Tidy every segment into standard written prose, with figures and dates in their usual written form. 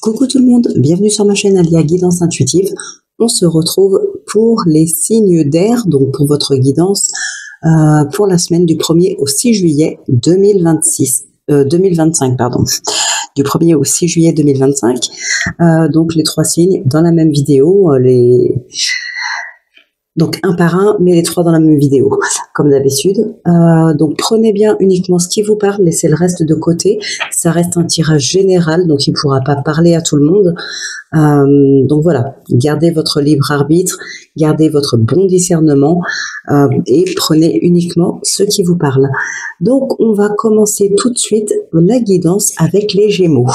Coucou tout le monde, bienvenue sur ma chaîne Alia Guidance Intuitive. On se retrouve pour les signes d'air, donc pour votre guidance pour la semaine du 1er au 6 juillet 2025, pardon. Du 1er au 6 juillet 2025. Donc les 3 signes dans la même vidéo, donc un par un, mais les 3 dans la même vidéo, comme d'habitude. Donc prenez bien uniquement ce qui vous parle, laissez le reste de côté. Ça reste un tirage général, donc il ne pourra pas parler à tout le monde. Donc voilà, gardez votre libre arbitre, gardez votre bon discernement et prenez uniquement ce qui vous parle. Donc on va commencer tout de suite la guidance avec les Gémeaux.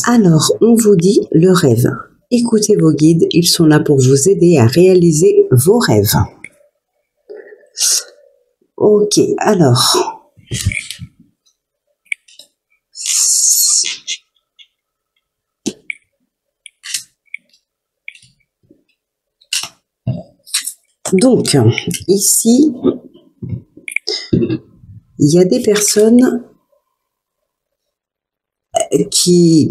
Alors, on vous dit le rêve. Écoutez vos guides, ils sont là pour vous aider à réaliser vos rêves. Ok, alors. Donc, ici, il y a des personnes qui...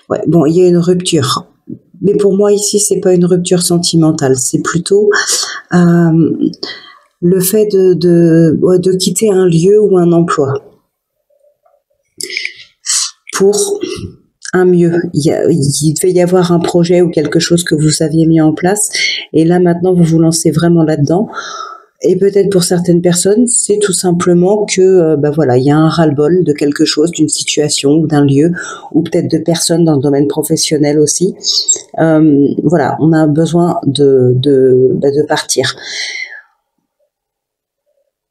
Ouais, bon, il y a une rupture. Mais pour moi, ici, c'est pas une rupture sentimentale. C'est plutôt le fait de quitter un lieu ou un emploi pour un mieux. Il devait y avoir un projet ou quelque chose que vous aviez mis en place. Et là, maintenant, vous vous lancez vraiment là-dedans. Et peut-être pour certaines personnes, c'est tout simplement que, voilà, il y a un ras-le-bol de quelque chose, d'une situation ou d'un lieu, ou peut-être de personnes dans le domaine professionnel aussi. Voilà, on a besoin de partir.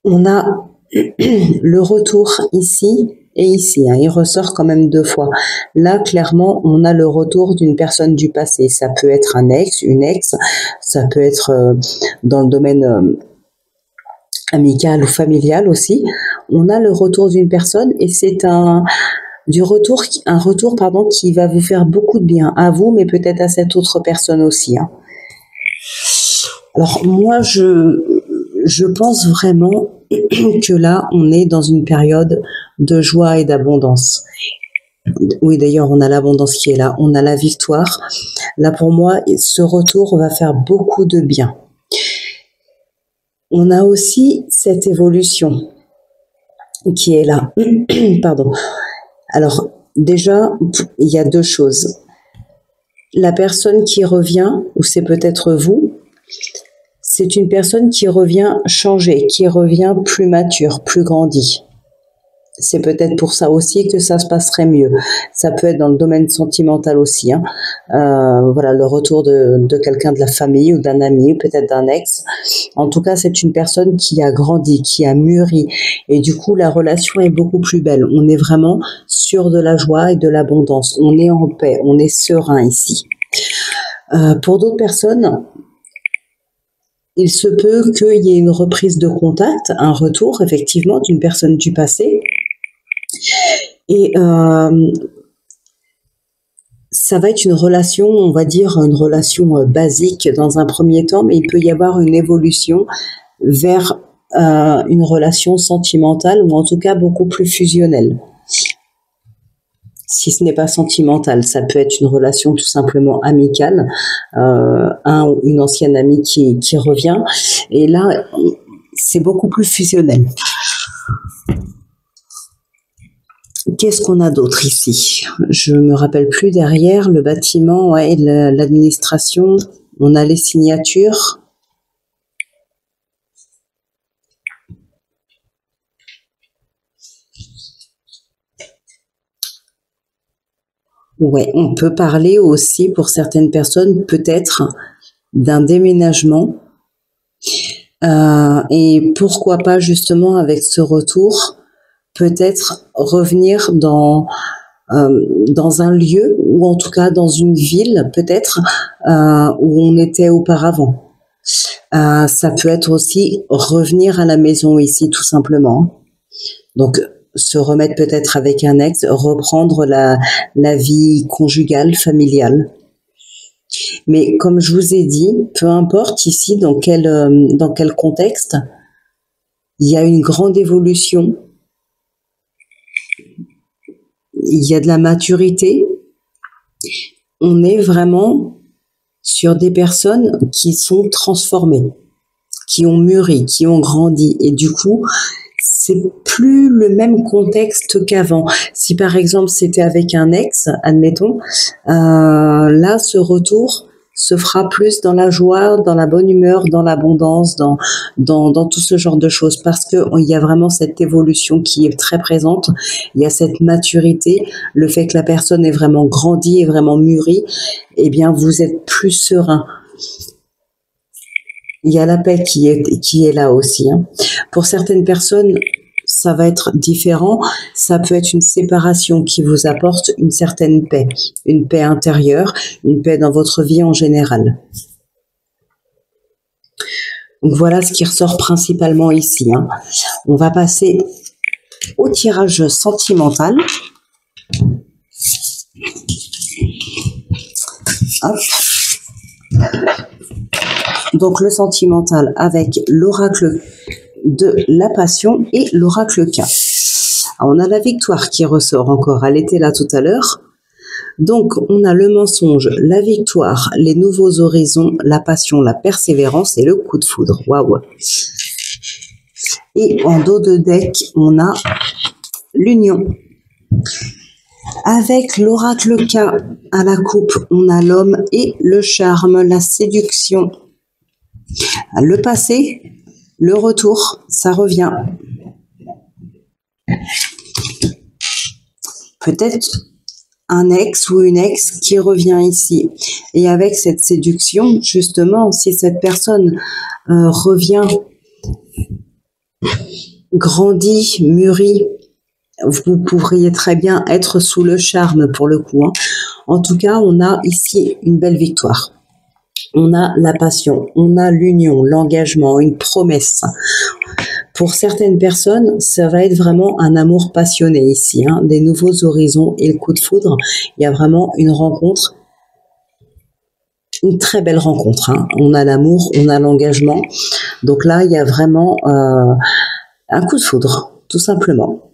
On a le retour ici et ici, hein, il ressort quand même 2 fois. Là, clairement, on a le retour d'une personne du passé. Ça peut être un ex, une ex, ça peut être dans le domaine amical ou familial aussi. On a le retour d'une personne et c'est un retour qui va vous faire beaucoup de bien à vous, mais peut-être à cette autre personne aussi. Hein. Alors moi, je pense vraiment que là, on est dans une période de joie et d'abondance. Oui, d'ailleurs, on a l'abondance qui est là, on a la victoire. Là, pour moi, ce retour va faire beaucoup de bien. On a aussi cette évolution qui est là. Pardon. Alors, déjà, il y a 2 choses. La personne qui revient, ou c'est peut-être vous, c'est une personne qui revient changée, qui revient plus mature, plus grandie. C'est peut-être pour ça aussi que ça se passerait mieux. Ça peut être dans le domaine sentimental aussi. Hein. Voilà, le retour de quelqu'un de la famille ou d'un ami, ou peut-être d'un ex. En tout cas, c'est une personne qui a grandi, qui a mûri. Et du coup, la relation est beaucoup plus belle. On est vraiment sur de la joie et de l'abondance. On est en paix, on est serein ici. Pour d'autres personnes, il se peut qu'il y ait une reprise de contact, un retour effectivement d'une personne du passé. Et ça va être une relation, on va dire une relation basique dans un premier temps, mais il peut y avoir une évolution vers une relation sentimentale ou en tout cas beaucoup plus fusionnelle. Si ce n'est pas sentimental, ça peut être une relation tout simplement amicale, une ancienne amie qui revient, et là, c'est beaucoup plus fusionnel. Qu'est-ce qu'on a d'autre ici? Je me rappelle plus derrière, le bâtiment, ouais, l'administration, on a les signatures. Ouais, on peut parler aussi pour certaines personnes peut-être d'un déménagement. Et pourquoi pas justement avec ce retour, peut-être revenir dans un lieu ou en tout cas dans une ville peut-être où on était auparavant. Ça peut être aussi revenir à la maison ici tout simplement. Donc se remettre peut-être avec un ex, reprendre la vie conjugale, familiale. Mais comme je vous ai dit, peu importe ici dans quel contexte, il y a une grande évolution, il y a de la maturité. On est vraiment sur des personnes qui sont transformées, qui ont mûri, qui ont grandi. Et du coup, c'est plus le même contexte qu'avant. Si par exemple c'était avec un ex, admettons, là ce retour se fera plus dans la joie, dans la bonne humeur, dans l'abondance, dans tout ce genre de choses, parce que il y a vraiment cette évolution qui est très présente. Il y a cette maturité, le fait que la personne est vraiment grandi et vraiment mûrie. Eh bien, vous êtes plus serein. Il y a la paix qui est là aussi. Hein. Pour certaines personnes, ça va être différent. Ça peut être une séparation qui vous apporte une certaine paix, une paix intérieure, une paix dans votre vie en général. Donc voilà ce qui ressort principalement ici. Hein. On va passer au tirage sentimental. Hop. Donc le sentimental avec l'oracle de la passion et l'oracle K. Alors, on a la victoire qui ressort encore, elle était là tout à l'heure. Donc on a le mensonge, la victoire, les nouveaux horizons, la passion, la persévérance et le coup de foudre. Waouh. Et en dos de deck, on a l'union. Avec l'oracle K à la coupe, on a l'homme et le charme, la séduction. Le passé, le retour, ça revient. Peut-être un ex ou une ex qui revient ici. Et avec cette séduction, justement, si cette personne revient, grandit, mûrit, vous pourriez très bien être sous le charme pour le coup. Hein. En tout cas, on a ici une belle victoire. On a la passion, on a l'union, l'engagement, une promesse. Pour certaines personnes, ça va être vraiment un amour passionné ici, hein, des nouveaux horizons et le coup de foudre. Il y a vraiment une rencontre, une très belle rencontre. Hein. On a l'amour, on a l'engagement. Donc là, il y a vraiment un coup de foudre, tout simplement.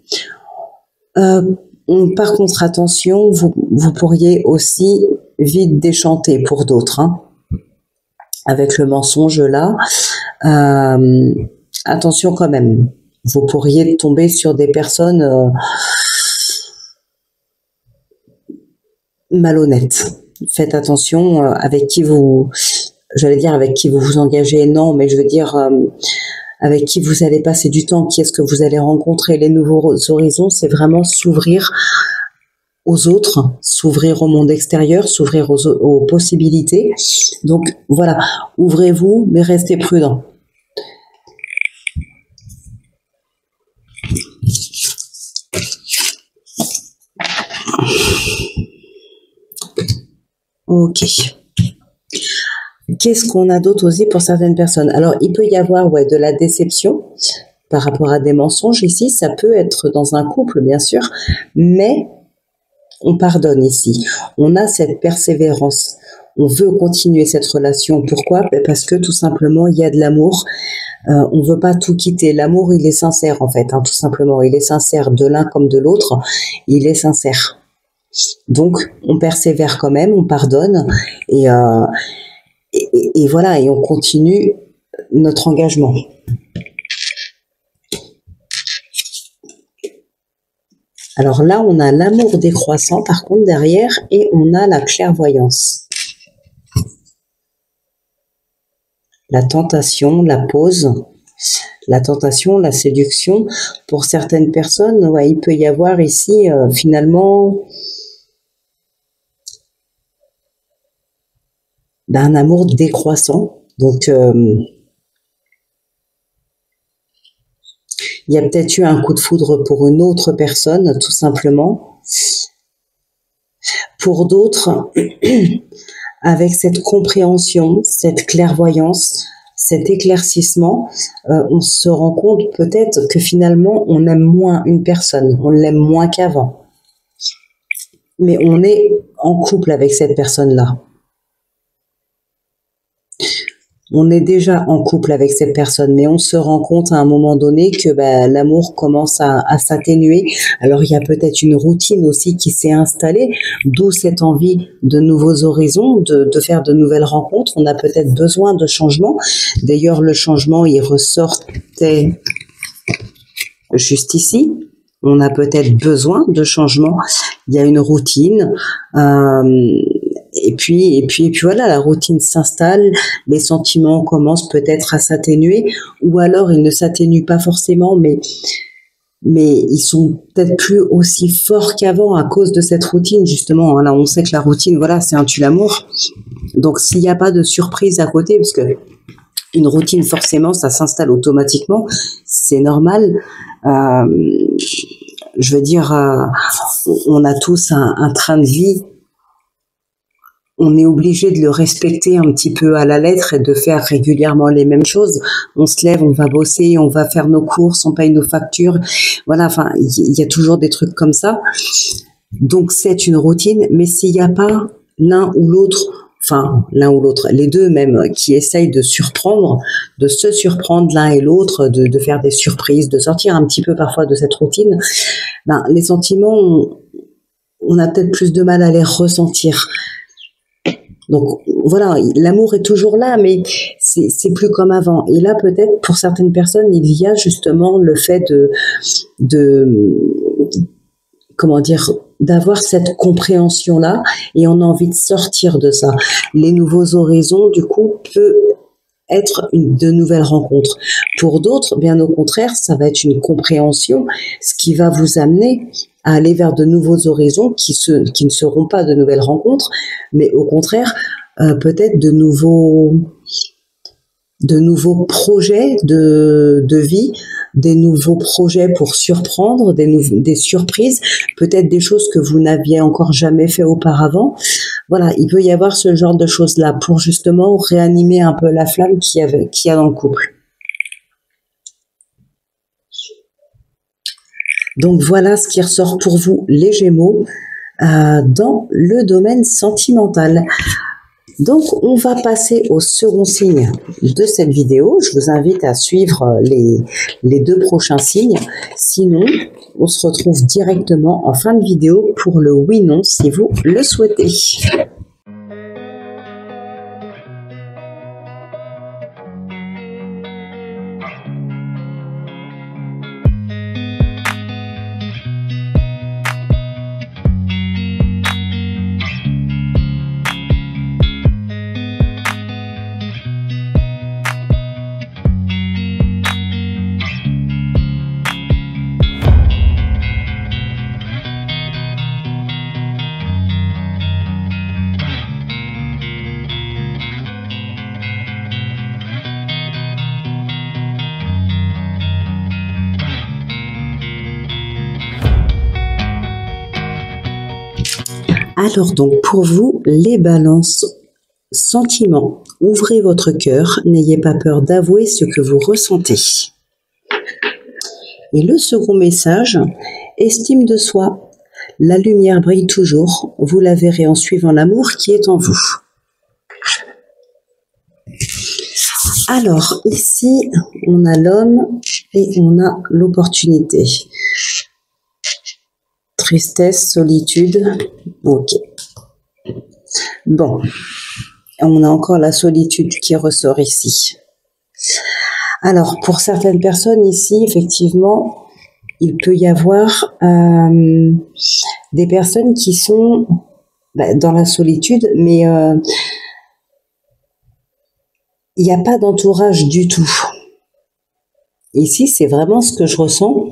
Par contre, attention, vous pourriez aussi vite déchanter pour d'autres. Hein. Avec le mensonge là, attention quand même. Vous pourriez tomber sur des personnes malhonnêtes. Faites attention avec qui vous, j'allais dire avec qui vous vous engagez, non, mais je veux dire avec qui vous allez passer du temps, qui est-ce que vous allez rencontrer. Les nouveaux horizons, c'est vraiment s'ouvrir aux autres, s'ouvrir au monde extérieur, s'ouvrir aux possibilités. Donc voilà, ouvrez-vous, mais restez prudent. Ok. Qu'est-ce qu'on a d'autre aussi pour certaines personnes? Alors, il peut y avoir de la déception par rapport à des mensonges ici. Ça peut être dans un couple, bien sûr, mais on pardonne ici. On a cette persévérance. On veut continuer cette relation. Pourquoi? Parce que tout simplement, il y a de l'amour. On veut pas tout quitter. L'amour, il est sincère en fait, hein, tout simplement. Il est sincère de l'un comme de l'autre. Il est sincère. Donc, on persévère quand même, on pardonne et voilà, et on continue notre engagement. Alors là, on a l'amour décroissant, par contre, derrière, et on a la clairvoyance. La tentation, la pause, la tentation, la séduction. Pour certaines personnes, il peut y avoir ici, finalement, d'un amour décroissant. Donc, il y a peut-être eu un coup de foudre pour une autre personne, tout simplement. Pour d'autres, avec cette compréhension, cette clairvoyance, cet éclaircissement, on se rend compte peut-être que finalement, on aime moins une personne, on l'aime moins qu'avant. Mais on est en couple avec cette personne-là. On est déjà en couple avec cette personne, mais on se rend compte à un moment donné que l'amour commence à s'atténuer. Alors il y a peut-être une routine aussi qui s'est installée, d'où cette envie de nouveaux horizons, de faire de nouvelles rencontres. On a peut-être besoin de changement. D'ailleurs, le changement, il ressortait juste ici. On a peut-être besoin de changement. Il y a une routine. Et puis voilà, la routine s'installe, les sentiments commencent peut-être à s'atténuer, ou alors ils ne s'atténuent pas forcément, mais ils sont peut-être plus aussi forts qu'avant à cause de cette routine, justement. Là, on sait que la routine, voilà, c'est un tue-l'amour. Donc, s'il n'y a pas de surprise à côté, parce que une routine, forcément, ça s'installe automatiquement, c'est normal. Je veux dire, on a tous un train de vie. On est obligé de le respecter un petit peu à la lettre et de faire régulièrement les mêmes choses. On se lève, on va bosser, on va faire nos courses, on paye nos factures. Voilà, enfin, il y a toujours des trucs comme ça. Donc, c'est une routine, mais s'il n'y a pas l'un ou l'autre, les deux même, qui essayent de se surprendre l'un et l'autre, de faire des surprises, de sortir un petit peu parfois de cette routine, les sentiments, on a peut-être plus de mal à les ressentir. Donc voilà, l'amour est toujours là, mais c'est plus comme avant. Et là, peut-être pour certaines personnes, il y a justement le fait d'avoir cette compréhension-là, et on a envie de sortir de ça. Les nouveaux horizons, du coup, peut être de nouvelles rencontres. Pour d'autres, bien au contraire, ça va être une compréhension, ce qui va vous amener à aller vers de nouveaux horizons qui ne seront pas de nouvelles rencontres, mais au contraire, peut-être de nouveaux projets de vie, des nouveaux projets pour surprendre, des surprises, peut-être des choses que vous n'aviez encore jamais fait auparavant. Voilà, il peut y avoir ce genre de choses-là pour justement réanimer un peu la flamme qu'il y a dans le couple. Donc voilà ce qui ressort pour vous, les Gémeaux, dans le domaine sentimental. Donc on va passer au second signe de cette vidéo. Je vous invite à suivre les deux prochains signes. Sinon, on se retrouve directement en fin de vidéo pour le oui-non si vous le souhaitez. Alors donc pour vous, les balances, sentiments, ouvrez votre cœur, n'ayez pas peur d'avouer ce que vous ressentez. Et le second message, estime de soi, la lumière brille toujours, vous la verrez en suivant l'amour qui est en vous. Alors ici, on a l'homme et on a l'opportunité. Tristesse, solitude, ok. Bon, on a encore la solitude qui ressort ici. Alors, pour certaines personnes ici, effectivement, il peut y avoir des personnes qui sont dans la solitude, mais il n'y a pas d'entourage du tout. Ici, c'est vraiment ce que je ressens.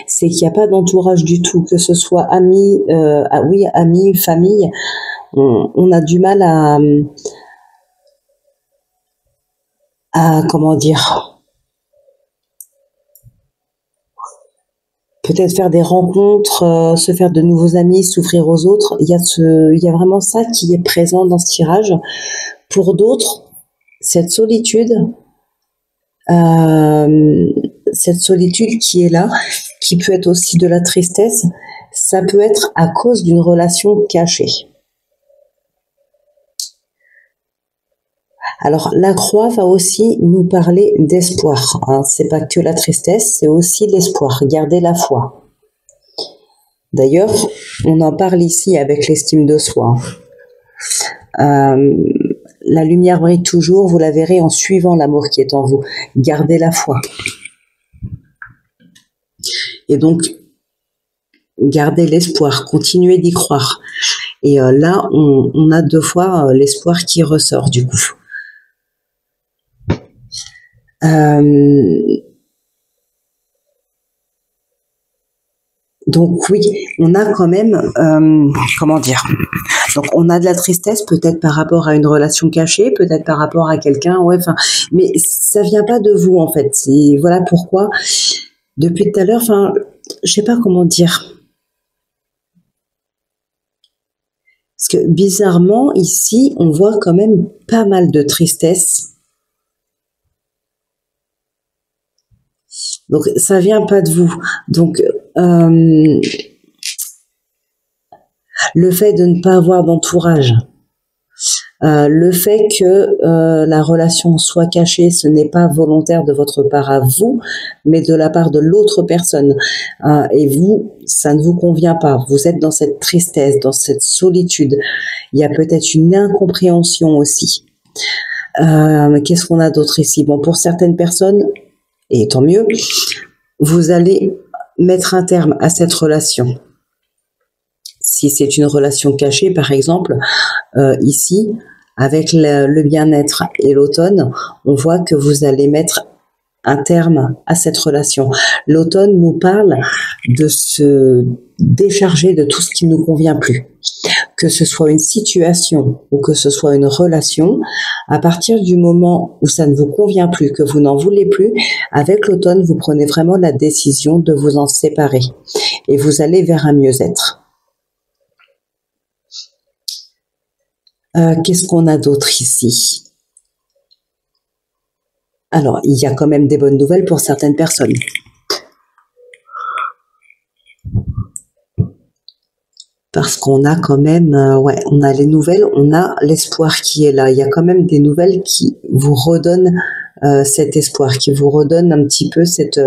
C'est qu'il n'y a pas d'entourage du tout, que ce soit amis, amis, famille, on a du mal comment dire, peut-être faire des rencontres, se faire de nouveaux amis, s'ouvrir aux autres. Il y a vraiment ça qui est présent dans ce tirage. Pour d'autres, cette solitude, qui est là, qui peut être aussi de la tristesse, ça peut être à cause d'une relation cachée. Alors, la croix va aussi nous parler d'espoir. Hein. C'est pas que la tristesse, c'est aussi l'espoir. Garder la foi. D'ailleurs, on en parle ici avec l'estime de soi. La lumière brille toujours, vous la verrez en suivant l'amour qui est en vous. Gardez la foi. Et donc, gardez l'espoir, continuez d'y croire. Et là, on a deux fois l'espoir qui ressort du coup. Donc oui, on a quand même, comment dire, donc on a de la tristesse peut-être par rapport à une relation cachée, peut-être par rapport à quelqu'un, ouais, enfin, mais ça vient pas de vous en fait. Et voilà pourquoi, depuis tout à l'heure, enfin, je sais pas comment dire. Parce que bizarrement, ici, on voit quand même pas mal de tristesse. Donc ça vient pas de vous. Donc le fait de ne pas avoir d'entourage, le fait que la relation soit cachée, ce n'est pas volontaire de votre part à vous, mais de la part de l'autre personne. Et vous, ça ne vous convient pas. Vous êtes dans cette tristesse, dans cette solitude. Il y a peut-être une incompréhension aussi. Qu'est-ce qu'on a d'autre ici? Bon, pour certaines personnes, et tant mieux, vous allez mettre un terme à cette relation. Si c'est une relation cachée, par exemple, ici, avec le bien-être et l'automne, on voit que vous allez mettre un terme à cette relation. L'automne nous parle de se décharger de tout ce qui ne nous convient plus. Que ce soit une situation ou que ce soit une relation, à partir du moment où ça ne vous convient plus, que vous n'en voulez plus, avec l'automne, vous prenez vraiment la décision de vous en séparer et vous allez vers un mieux-être. Qu'est-ce qu'on a d'autre ici? Alors, il y a quand même des bonnes nouvelles pour certaines personnes. Parce qu'on a quand même, ouais, on a les nouvelles, on a l'espoir qui est là. Il y a quand même des nouvelles qui vous redonnent cet espoir, qui vous redonnent un petit peu cette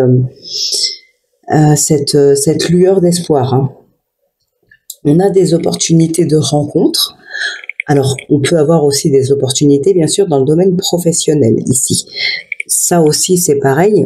lueur d'espoir. Hein. On a des opportunités de rencontre. Alors, on peut avoir aussi des opportunités, bien sûr, dans le domaine professionnel ici. Ça aussi, c'est pareil.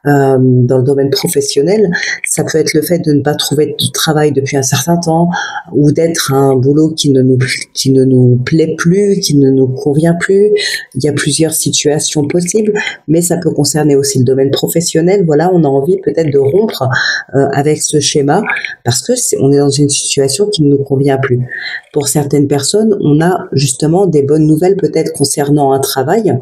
Dans le domaine professionnel, ça peut être le fait de ne pas trouver de travail depuis un certain temps ou d'être à un boulot qui ne nous plaît plus, qui ne nous convient plus. Il y a plusieurs situations possibles, mais ça peut concerner aussi le domaine professionnel. Voilà, on a envie peut-être de rompre avec ce schéma parce que on est dans une situation qui ne nous convient plus. Pour certaines personnes, on a justement des bonnes nouvelles peut-être concernant un travail.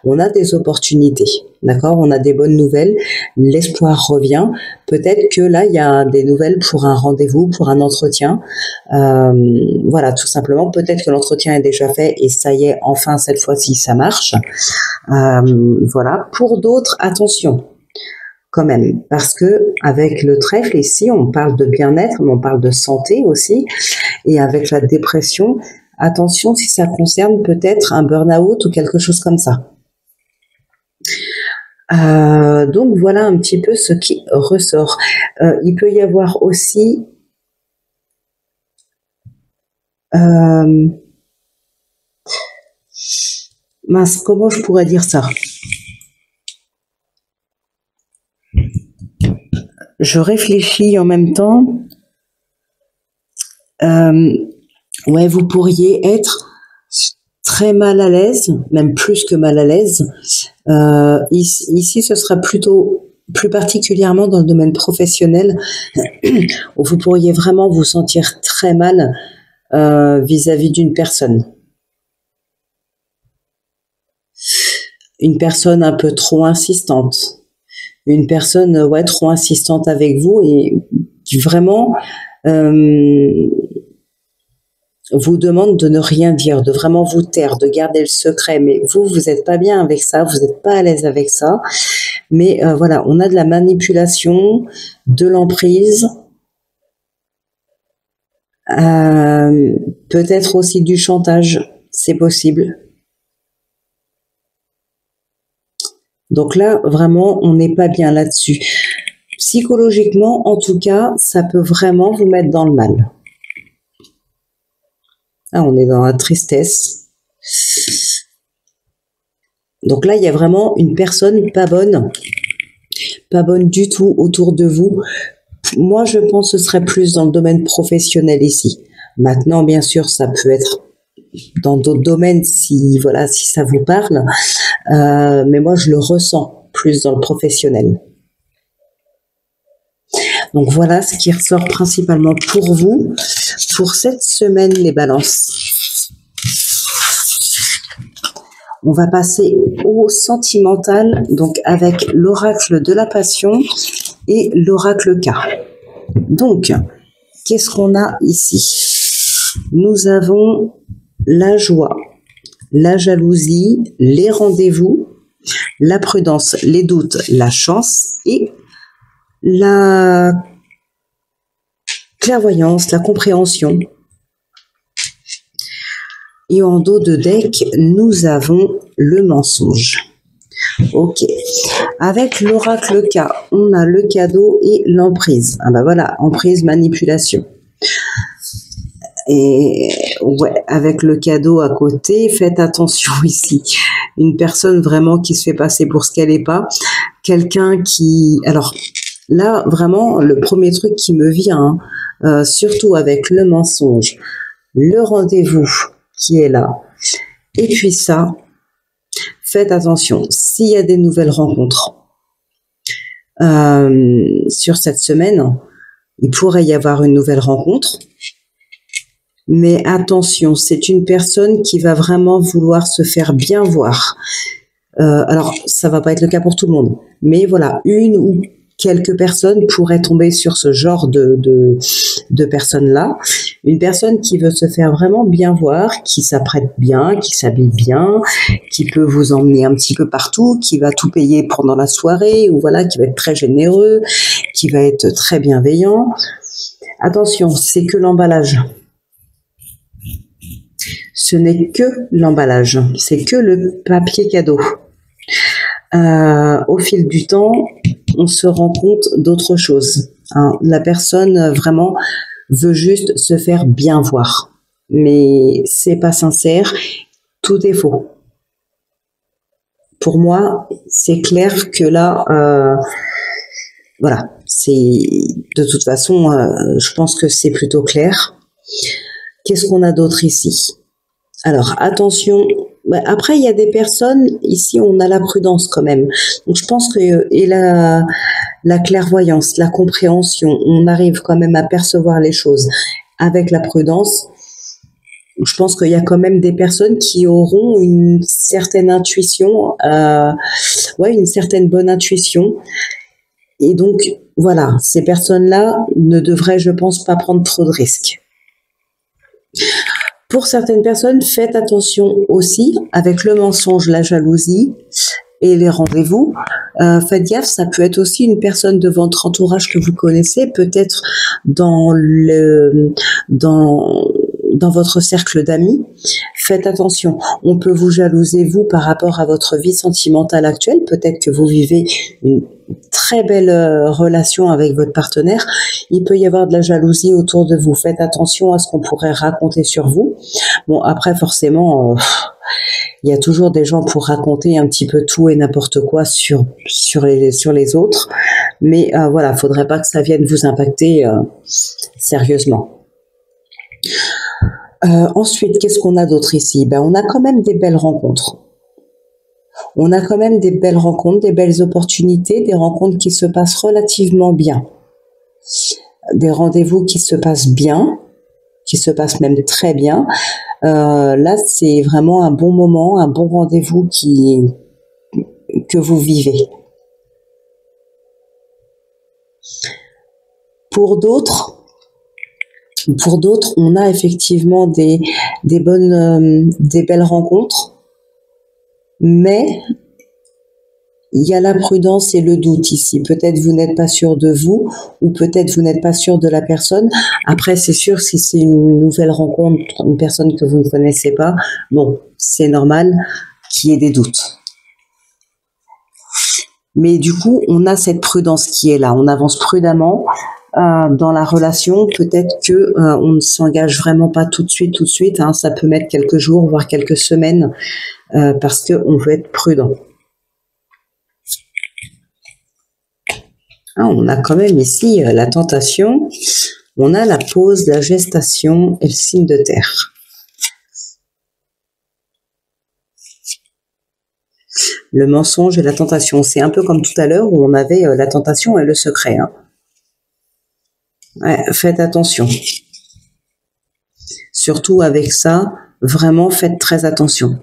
On a des opportunités, d'accord? On a des bonnes nouvelles, l'espoir revient. Peut-être que là, il y a des nouvelles pour un rendez-vous, pour un entretien. Voilà, tout simplement. Peut-être que l'entretien est déjà fait et ça y est, enfin, cette fois-ci, ça marche. Voilà. Pour d'autres, attention. Quand même, parce que avec le trèfle ici, on parle de bien-être, mais on parle de santé aussi, et avec la dépression, attention si ça concerne peut-être un burn-out ou quelque chose comme ça. Donc voilà un petit peu ce qui ressort. Il peut y avoir aussi mince, comment je pourrais dire ça? Je réfléchis en même temps. Ouais, vous pourriez être très mal à l'aise, même plus que mal à l'aise. Ici, ce sera plutôt plus particulièrement dans le domaine professionnel, où vous pourriez vraiment vous sentir très mal vis-à-vis d'une personne. une personne un peu trop insistante, une personne trop insistante avec vous et qui vraiment vous demande de ne rien dire, de vraiment vous taire, de garder le secret. Mais vous n'êtes pas bien avec ça, vous n'êtes pas à l'aise avec ça. Mais voilà, on a de la manipulation, de l'emprise, peut-être aussi du chantage, c'est possible. Donc là, vraiment, on n'est pas bien là-dessus. Psychologiquement, en tout cas, ça peut vraiment vous mettre dans le mal. Ah, on est dans la tristesse. Donc là, il y a vraiment une personne pas bonne du tout autour de vous. Moi, je pense que ce serait plus dans le domaine professionnel ici. Maintenant, bien sûr, ça peut être dans d'autres domaines si ça vous parle. Mais moi, je le ressens plus dans le professionnel. Donc voilà ce qui ressort principalement pour vous pour cette semaine, les balances. On va passer au sentimental, donc avec l'oracle de la passion et l'oracle K. Donc, qu'est-ce qu'on a ici? Nous avons la joie, la jalousie, les rendez-vous, la prudence, les doutes, la chance et la clairvoyance, la compréhension. Et en dos de deck, nous avons le mensonge. Ok. Avec l'oracle K, on a le cadeau et l'emprise. Ah bah voilà, emprise, manipulation. Et ouais, avec le cadeau à côté, faites attention ici. Une personne vraiment qui se fait passer pour ce qu'elle n'est pas. Quelqu'un qui... Alors là, vraiment, le premier truc qui me vient, surtout avec le mensonge, le rendez-vous qui est là. Et puis ça, faites attention. S'il y a des nouvelles rencontres sur cette semaine, il pourrait y avoir une nouvelle rencontre. Mais attention, c'est une personne qui va vraiment vouloir se faire bien voir. Alors, ça va pas être le cas pour tout le monde. Mais voilà, une ou quelques personnes pourraient tomber sur ce genre de personnes-là. Une personne qui veut se faire vraiment bien voir, qui s'apprête bien, qui s'habille bien, qui peut vous emmener un petit peu partout, qui va tout payer pendant la soirée, ou voilà, qui va être très généreux, qui va être très bienveillant. Attention, c'est que l'emballage. Ce n'est que l'emballage, c'est que le papier cadeau. Au fil du temps, on se rend compte d'autre chose. La personne vraiment veut juste se faire bien voir, mais c'est pas sincère, tout est faux. Pour moi, c'est clair que là, voilà, c'est de toute façon, je pense que c'est plutôt clair. Qu'est-ce qu'on a d'autre ici? Alors, attention, après, il y a des personnes, ici, on a la prudence quand même. Donc, je pense que, et la clairvoyance, la compréhension, on arrive quand même à percevoir les choses avec la prudence. Je pense qu'il y a quand même des personnes qui auront une certaine intuition, une certaine bonne intuition. Et donc, voilà, ces personnes-là ne devraient, je pense, pas prendre trop de risques. Pour certaines personnes, faites attention aussi avec le mensonge, la jalousie et les rendez-vous. Faites gaffe, ça peut être aussi une personne de votre entourage que vous connaissez, peut-être dans votre cercle d'amis. Faites attention, on peut vous jalouser, vous, par rapport à votre vie sentimentale actuelle. Peut-être que vous vivez une très belle relation avec votre partenaire. Il peut y avoir de la jalousie autour de vous. Faites attention à ce qu'on pourrait raconter sur vous. Bon, après, forcément, il y a toujours des gens pour raconter un petit peu tout et n'importe quoi sur les autres. Mais voilà, faudrait pas que ça vienne vous impacter sérieusement. Ensuite, qu'est-ce qu'on a d'autre ici? On a quand même des belles rencontres. On a quand même des belles rencontres, des belles opportunités, des rencontres qui se passent relativement bien. Des rendez-vous qui se passent bien, qui se passent même très bien. Là, c'est vraiment un bon moment, un bon rendez-vous qui que vous vivez. Pour d'autres, on a effectivement des belles rencontres, mais il y a la prudence et le doute ici. Peut-être vous n'êtes pas sûr de vous, ou peut-être vous n'êtes pas sûr de la personne. Après, c'est sûr, si c'est une nouvelle rencontre, une personne que vous ne connaissez pas, bon, c'est normal qu'il y ait des doutes. Mais du coup, on a cette prudence qui est là. On avance prudemment dans la relation. Peut-être que on ne s'engage vraiment pas tout de suite. Hein. Ça peut mettre quelques jours, voire quelques semaines, parce que on veut être prudent. Ah, on a quand même ici la tentation, on a la pause, la gestation et le signe de terre. Le mensonge et la tentation, c'est un peu comme tout à l'heure où on avait la tentation et le secret. Hein. Ouais, faites attention. Surtout avec ça, vraiment faites très attention.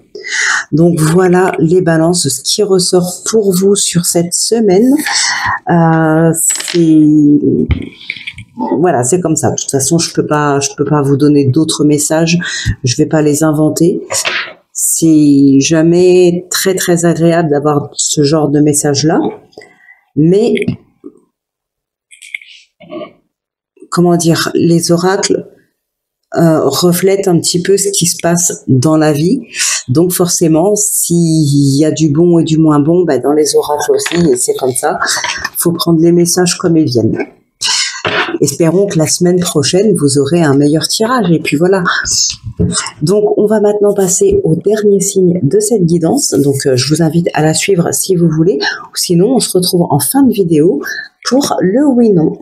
Donc voilà les balances, ce qui ressort pour vous sur cette semaine. Voilà, c'est comme ça. De toute façon, je peux pas vous donner d'autres messages. Je vais pas les inventer. C'est jamais très très agréable d'avoir ce genre de message-là, mais comment dire, les oracles reflètent un petit peu ce qui se passe dans la vie. Donc forcément, s'il y a du bon et du moins bon, bah dans les oracles aussi, et c'est comme ça. Faut prendre les messages comme ils viennent. Espérons que la semaine prochaine, vous aurez un meilleur tirage. Et puis voilà. Donc, on va maintenant passer au dernier signe de cette guidance. Donc, je vous invite à la suivre si vous voulez. Ou sinon, on se retrouve en fin de vidéo pour le oui-non.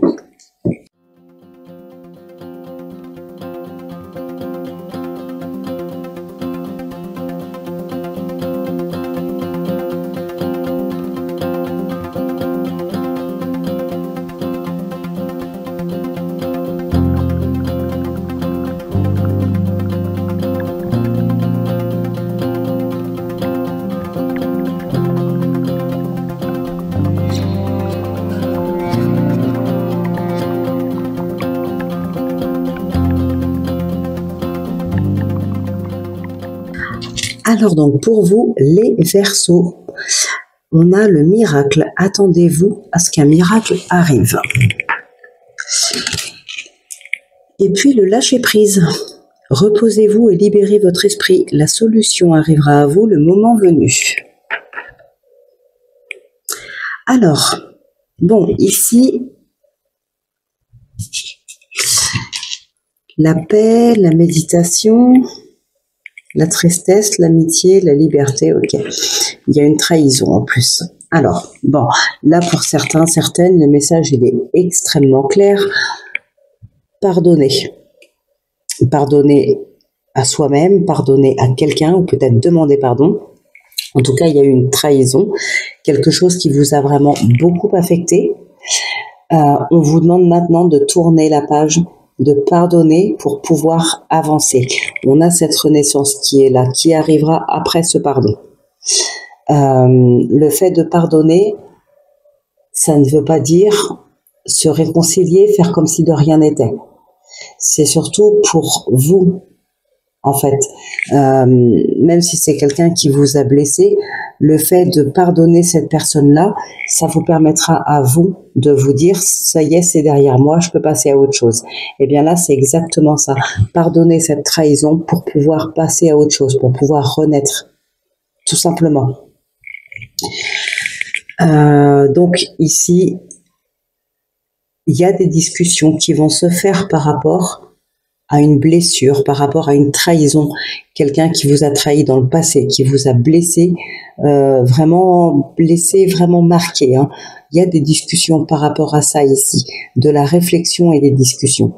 Alors donc pour vous les Verseaux, on a le miracle. Attendez-vous à ce qu'un miracle arrive. Et puis le lâcher prise. Reposez-vous et libérez votre esprit. La solution arrivera à vous le moment venu. Alors, bon, ici, la paix, la méditation, la tristesse, l'amitié, la liberté, ok. Il y a une trahison en plus. Alors, bon, là pour certains, certaines, le message il est extrêmement clair. Pardonner. Pardonner à soi-même, pardonner à quelqu'un, ou peut-être demander pardon. En tout cas, il y a eu une trahison, quelque chose qui vous a vraiment beaucoup affecté. On vous demande maintenant de tourner la page, de pardonner pour pouvoir avancer. On a cette renaissance qui est là, qui arrivera après ce pardon. Le fait de pardonner, ça ne veut pas dire se réconcilier, faire comme si de rien n'était. C'est surtout pour vous, en fait. Même si c'est quelqu'un qui vous a blessé, le fait de pardonner cette personne-là, ça vous permettra à vous de vous dire, ça y est, c'est derrière moi, je peux passer à autre chose. Et bien là, c'est exactement ça. Pardonner cette trahison pour pouvoir passer à autre chose, pour pouvoir renaître, tout simplement. Donc ici, il y a des discussions qui vont se faire par rapport à une blessure, par rapport à une trahison, quelqu'un qui vous a trahi dans le passé, qui vous a blessé, vraiment marqué. Hein. Il y a des discussions par rapport à ça ici, de la réflexion et des discussions.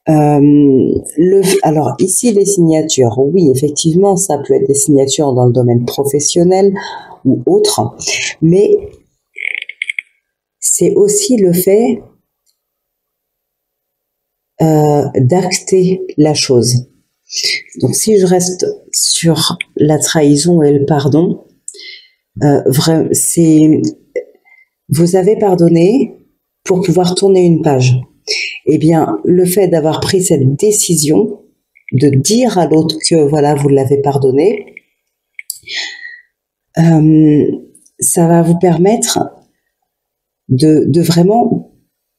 Alors ici les signatures, oui effectivement ça peut être des signatures dans le domaine professionnel ou autre, mais c'est aussi le fait d'acter la chose. Donc si je reste sur la trahison et le pardon, Vous avez pardonné pour pouvoir tourner une page. Eh bien, le fait d'avoir pris cette décision de dire à l'autre que voilà, vous l'avez pardonné, ça va vous permettre de vraiment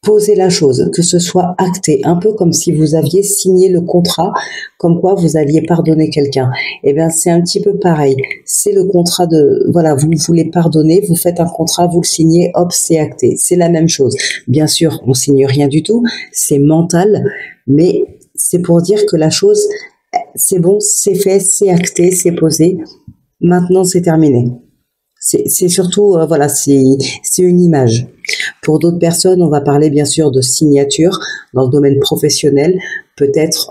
poser la chose, que ce soit acté, un peu comme si vous aviez signé le contrat, comme quoi vous alliez pardonner quelqu'un. Eh bien, c'est un petit peu pareil. C'est le contrat voilà, vous voulez pardonner, vous faites un contrat, vous le signez, hop, c'est acté. C'est la même chose. Bien sûr, on signe rien du tout, c'est mental, mais c'est pour dire que la chose, c'est bon, c'est fait, c'est acté, c'est posé. Maintenant, c'est terminé. C'est surtout, voilà, c'est une image. Pour d'autres personnes, on va parler bien sûr de signature dans le domaine professionnel, peut-être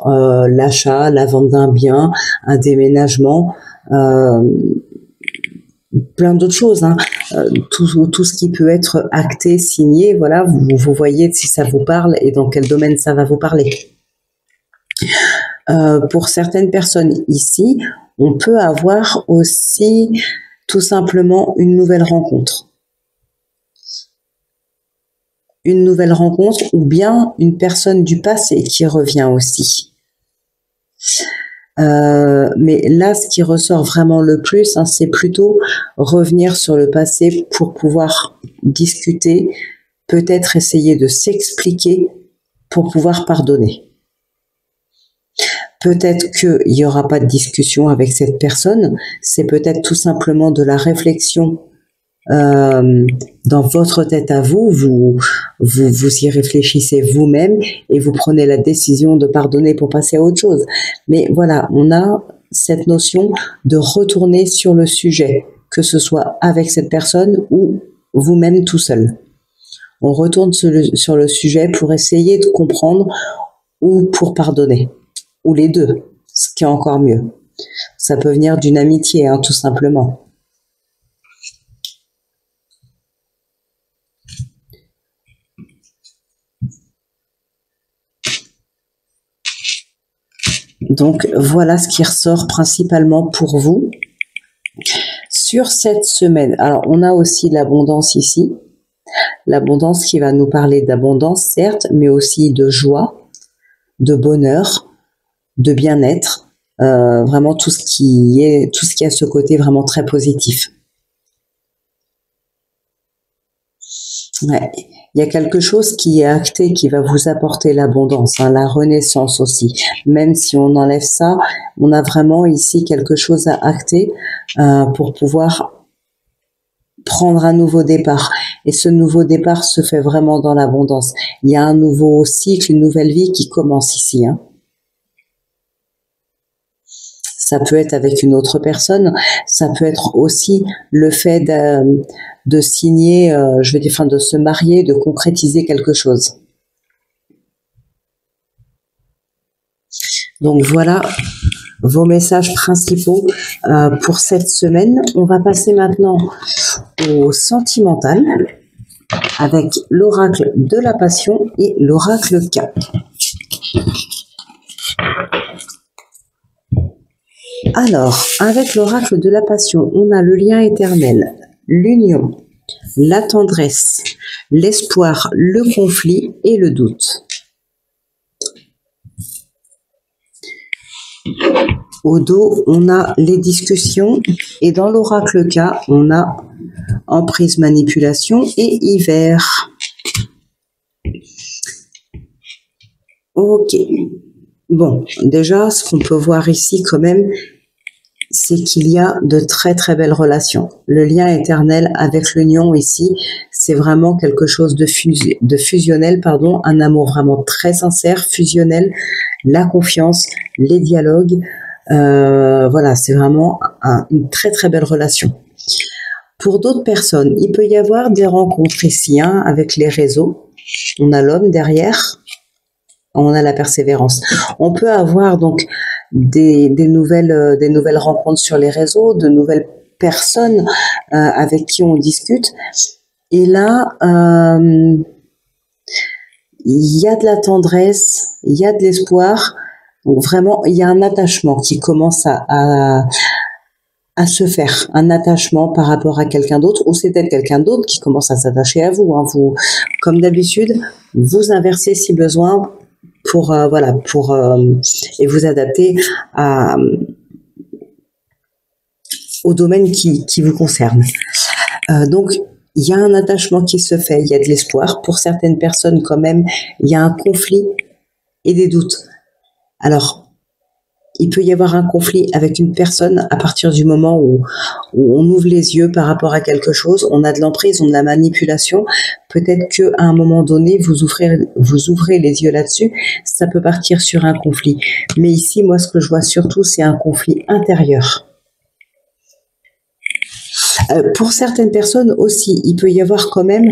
l'achat, la vente d'un bien, un déménagement, plein d'autres choses, hein. Tout ce qui peut être acté, signé, voilà, vous voyez si ça vous parle et dans quel domaine ça va vous parler. Pour certaines personnes ici, on peut avoir aussi tout simplement une nouvelle rencontre. Une nouvelle rencontre ou bien une personne du passé qui revient aussi. Mais là, ce qui ressort vraiment le plus, hein, c'est plutôt revenir sur le passé pour pouvoir discuter, peut-être essayer de s'expliquer pour pouvoir pardonner. Peut-être qu'il n'y aura pas de discussion avec cette personne, c'est peut-être tout simplement de la réflexion dans votre tête à vous y réfléchissez vous-même et vous prenez la décision de pardonner pour passer à autre chose. Mais voilà, on a cette notion de retourner sur le sujet, que ce soit avec cette personne ou vous-même tout seul. On retourne sur le sujet pour essayer de comprendre ou pour pardonner. Ou les deux, ce qui est encore mieux. Ça peut venir d'une amitié, hein, tout simplement. Donc, voilà ce qui ressort principalement pour vous sur cette semaine. Alors, on a aussi l'abondance ici. L'abondance qui va nous parler d'abondance, certes, mais aussi de joie, de bonheur, de bien-être, vraiment tout ce qui a ce côté vraiment très positif. Ouais. Il y a quelque chose qui est acté, qui va vous apporter l'abondance, hein, la renaissance aussi. Même si on enlève ça, on a vraiment ici quelque chose à acter pour pouvoir prendre un nouveau départ. Et ce nouveau départ se fait vraiment dans l'abondance. Il y a un nouveau cycle, une nouvelle vie qui commence ici, hein. Ça peut être avec une autre personne, ça peut être aussi le fait de signer, de se marier, de concrétiser quelque chose. Donc voilà vos messages principaux pour cette semaine. On va passer maintenant au sentimental avec l'oracle de la passion et l'oracle K. Alors, avec l'oracle de la passion, on a le lien éternel, l'union, la tendresse, l'espoir, le conflit et le doute. Au dos, on a les discussions et dans l'oracle K, on a emprise, manipulation et hiver. Ok. Bon, déjà, ce qu'on peut voir ici quand même, c'est qu'il y a de très très belles relations. Le lien éternel avec l'union ici, c'est vraiment quelque chose de fusionnel, un amour vraiment très sincère, fusionnel, la confiance, les dialogues, voilà, c'est vraiment une très très belle relation. Pour d'autres personnes, il peut y avoir des rencontres ici, hein, avec les réseaux. On a l'homme derrière, on a la persévérance. On peut avoir donc des nouvelles rencontres sur les réseaux, de nouvelles personnes avec qui on discute. Et là, il y a de la tendresse, il y a de l'espoir. Donc vraiment, il y a un attachement qui commence à à se faire, un attachement par rapport à quelqu'un d'autre, ou c'est peut-être quelqu'un d'autre qui commence à s'attacher à vous, hein. Vous, comme d'habitude, vous inversez si besoin pour voilà, pour et vous adapter au domaine qui vous concerne. Donc il y a un attachement qui se fait, il y a de l'espoir. Pour certaines personnes, quand même, il y a un conflit et des doutes. Alors, il peut y avoir un conflit avec une personne à partir du moment où on ouvre les yeux par rapport à quelque chose, on a de l'emprise, on a de la manipulation. Peut-être qu'à un moment donné, vous ouvrez les yeux là-dessus, ça peut partir sur un conflit. Mais ici, moi, ce que je vois surtout, c'est un conflit intérieur. Pour certaines personnes aussi, il peut y avoir quand même,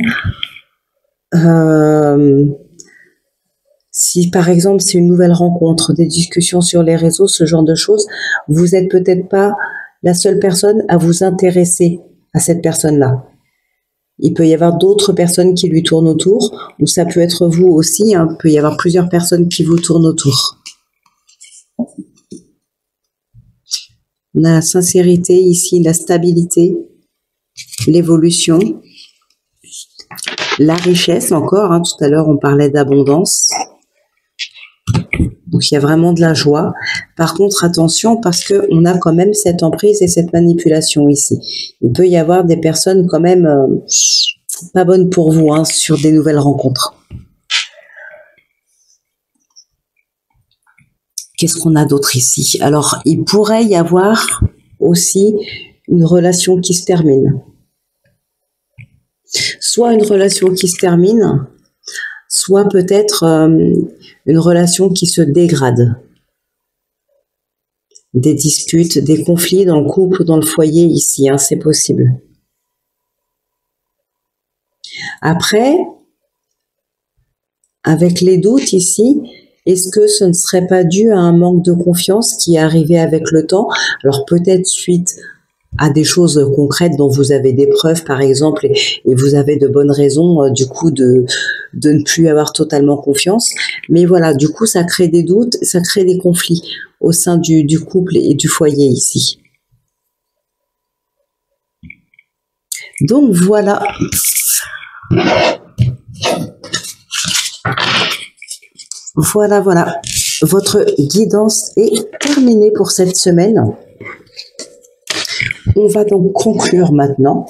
si par exemple c'est une nouvelle rencontre, des discussions sur les réseaux, ce genre de choses, vous n'êtes peut-être pas la seule personne à vous intéresser à cette personne-là. Il peut y avoir d'autres personnes qui lui tournent autour, ou ça peut être vous aussi, hein, il peut y avoir plusieurs personnes qui vous tournent autour. On a la sincérité ici, la stabilité, l'évolution, la richesse encore, hein, tout à l'heure on parlait d'abondance. Donc il y a vraiment de la joie. Par contre, attention, parce qu'on a quand même cette emprise et cette manipulation ici. Il peut y avoir des personnes quand même pas bonnes pour vous, hein, sur des nouvelles rencontres. Qu'est-ce qu'on a d'autre ici? Alors, il pourrait y avoir aussi une relation qui se termine. Soit une relation qui se termine, soit peut-être une relation qui se dégrade. Des disputes, des conflits dans le couple ou dans le foyer ici, hein, c'est possible. Après, avec les doutes ici, est-ce que ce ne serait pas dû à un manque de confiance qui est arrivé avec le temps? Alors peut-être suite à des choses concrètes dont vous avez des preuves, par exemple, et vous avez de bonnes raisons, du coup, de ne plus avoir totalement confiance. Mais voilà, du coup, ça crée des doutes, ça crée des conflits au sein du couple et du foyer ici. Donc, voilà. Voilà. Votre guidance est terminée pour cette semaine. On va donc conclure maintenant,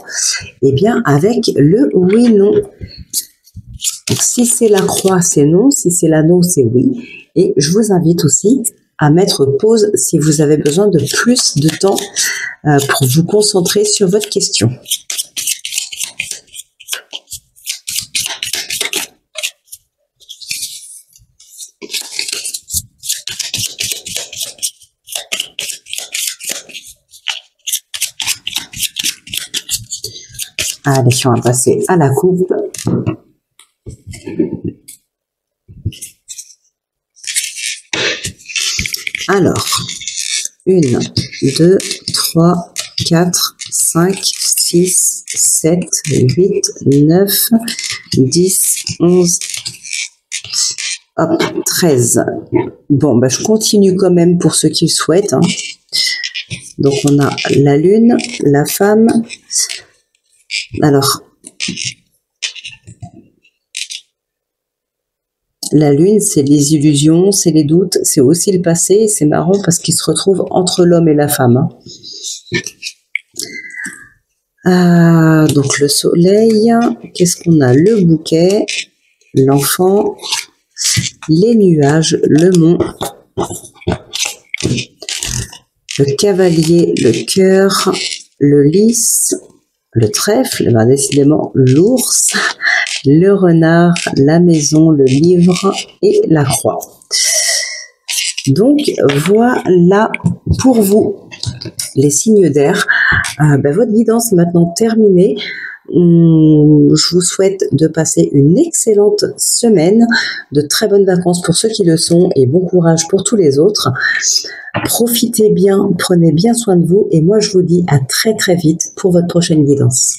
eh bien, avec le oui-non. Donc, si c'est la croix, c'est non. Si c'est l'anneau, c'est oui. Et je vous invite aussi à mettre pause si vous avez besoin de plus de temps pour vous concentrer sur votre question. Allez, on va passer à la coupe. Alors, 1, 2, 3, 4, 5, 6, 7, 8, 9, 10, 11, hop, 13. Bon, bah, je continue quand même pour ceux qui le souhaitent, hein. Donc, on a la lune, la femme. Alors, la lune, c'est les illusions, c'est les doutes, c'est aussi le passé. C'est marrant parce qu'il se retrouve entre l'homme et la femme, hein. Donc, le soleil, qu'est-ce qu'on a? Le bouquet, l'enfant, les nuages, le mont, le cavalier, le cœur, le lys, le trèfle, ben décidément l'ours, le renard, la maison, le livre et la croix. Donc voilà pour vous les signes d'air. Votre guidance est maintenant terminée. Je vous souhaite de passer une excellente semaine, de très bonnes vacances pour ceux qui le sont et bon courage pour tous les autres. Profitez bien, prenez bien soin de vous et moi je vous dis à très très vite pour votre prochaine guidance.